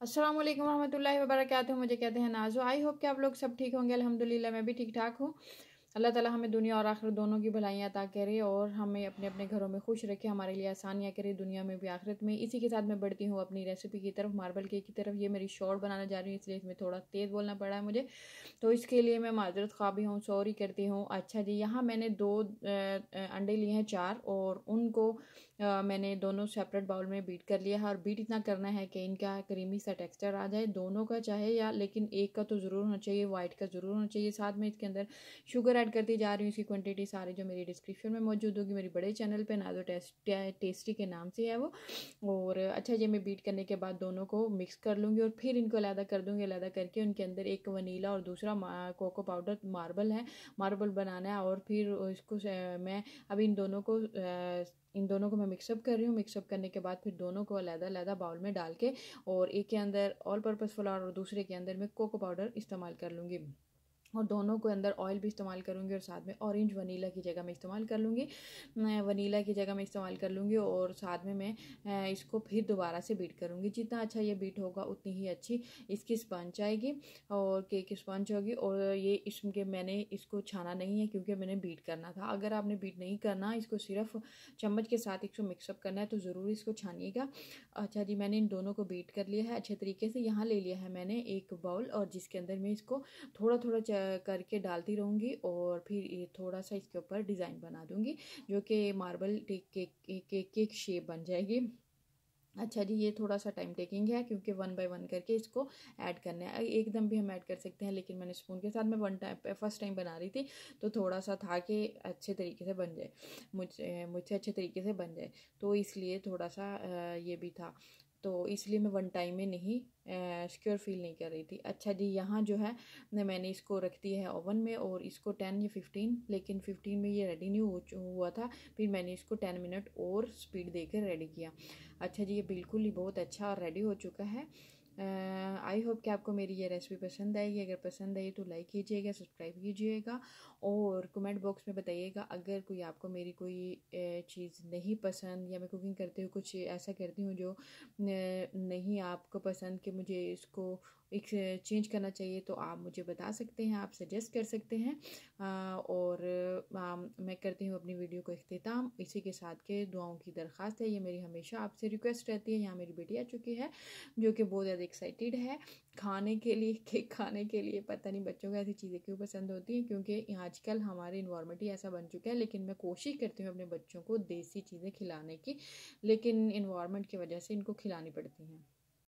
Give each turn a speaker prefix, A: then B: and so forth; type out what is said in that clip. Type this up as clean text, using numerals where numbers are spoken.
A: अस्सलाम वालेकुम रहमतुल्लाहि व बरकातुहू। मुझे कहते हैं नाज़ो। आई होप कि आप लोग सब ठीक होंगे। अल्हम्दुलिल्लाह मैं भी ठीक ठाक हूँ। अल्लाह ताला हमें दुनिया और आखिरत दोनों की भलाइयाँ अता करे और हमें अपने अपने घरों में खुश रखे, हमारे लिए आसानियाँ करे दुनिया में भी आखिरत में। इसी के साथ मैं बढ़ती हूँ अपनी रेसिपी की तरफ, मार्बल केक की तरफ। ये मेरी शॉर्ट बनाने जा रही हूँ, इसलिए इसमें थोड़ा तेज़ बोलना पड़ा है मुझे, तो इसके लिए मैं माजरत ख़्वाह भी हूँ, सॉरी करती हूँ। अच्छा जी, यहाँ मैंने दो अंडे लिए हैं, 4, और उनको मैंने दोनों सेपरेट बाउल में बीट कर लिया है। और बीट इतना करना है कि इनका क्रीमी सा टेक्सचर आ जाए, दोनों का चाहे, या लेकिन एक का तो ज़रूर होना चाहिए, वाइट का ज़रूर होना चाहिए। साथ में इसके अंदर शुगर ऐड करती जा रही हूँ। इसकी क्वांटिटी सारी जो मेरी डिस्क्रिप्शन में मौजूद होगी, मेरी बड़े चैनल पे नाज़ो टेस्टी के नाम से है वो। और अच्छा जी, मैं बीट करने के बाद दोनों को मिक्स कर लूँगी और फिर इनको अलहदा कर दूँगी। अलहदा करके उनके अंदर एक वनीला और दूसरा कोको पाउडर मार्बल बनाना है। और फिर इसको मैं अब इन दोनों को मैं मिक्सअप कर रही हूँ। मिक्सअप करने के बाद फिर दोनों को अलग-अलग बाउल में डाल के, और एक के अंदर ऑल पर्पस फ्लावर और दूसरे के अंदर मैं कोको पाउडर इस्तेमाल कर लूँगी। और दोनों के अंदर ऑयल भी इस्तेमाल करूँगी, और साथ में ऑरेंज वनीला की जगह मैं इस्तेमाल कर लूँगी, वनीला की जगह मैं इस्तेमाल कर लूँगी। और साथ में मैं इसको फिर दोबारा से बीट करूँगी। जितना अच्छा ये बीट होगा उतनी ही अच्छी इसकी स्पंज आएगी और केक स्पंज होगी। और ये इसके मैंने इसको छाना नहीं है क्योंकि मैंने बीट करना था। अगर आपने बीट नहीं करना, इसको सिर्फ चम्मच के साथ इसको मिक्सअप करना है, तो ज़रूर इसको छानिएगा। अच्छा जी, मैंने इन दोनों को बीट कर लिया है अच्छे तरीके से। यहाँ ले लिया है मैंने एक बाउल, और जिसके अंदर मैं इसको थोड़ा थोड़ा करके डालती रहूँगी, और फिर ये थोड़ा सा इसके ऊपर डिज़ाइन बना दूँगी, जो कि मार्बल केक शेप बन जाएगी। अच्छा जी, ये थोड़ा सा टाइम टेकिंग है क्योंकि 1 बाय 1 करके इसको ऐड करना है। एकदम भी हम ऐड कर सकते हैं, लेकिन मैंने स्पून के साथ मैं फर्स्ट टाइम बना रही थी, तो थोड़ा सा था कि अच्छे तरीके से बन जाए, मुझसे अच्छे तरीके से बन जाए, तो इसलिए थोड़ा सा ये भी था, तो इसलिए मैं 1 टाइम में नहीं सिक्योर फील नहीं कर रही थी। अच्छा जी, यहाँ जो है मैंने इसको रख दिया है ओवन में, और इसको 10 या 15, लेकिन 15 में ये रेडी नहीं हुआ था, फिर मैंने इसको 10 मिनट और स्पीड देकर रेडी किया। अच्छा जी, ये बिल्कुल ही बहुत अच्छा और रेडी हो चुका है। आई होप कि आपको मेरी ये रेसिपी पसंद आएगी। अगर पसंद आई तो लाइक कीजिएगा, सब्सक्राइब कीजिएगा, और कमेंट बॉक्स में बताइएगा अगर कोई मेरी कोई चीज़ नहीं पसंद, या मैं कुकिंग करते हुए कुछ ऐसा करती हूँ जो नहीं आपको पसंद, कि मुझे इसको एक चेंज करना चाहिए, तो आप मुझे बता सकते हैं, आप सजेस्ट कर सकते हैं। और मैं करती हूँ अपनी वीडियो को इख्तिताम इसी के साथ के दुआओं की दरख्वास्त है। ये मेरी हमेशा आपसे रिक्वेस्ट रहती है। यहाँ मेरी बेटी आ चुकी है जो कि बहुत ज़्यादा एक्साइटेड है खाने के लिए, केक खाने के लिए। पता नहीं बच्चों को ऐसी चीज़ें क्यों पसंद होती हैं, क्योंकि आजकल हमारे इन्वायरमेंट ही ऐसा बन चुका है। लेकिन मैं कोशिश करती हूँ अपने बच्चों को देसी चीज़ें खिलाने की, लेकिन इन्वायरमेंट की वजह से इनको खिलानी पड़ती हैं।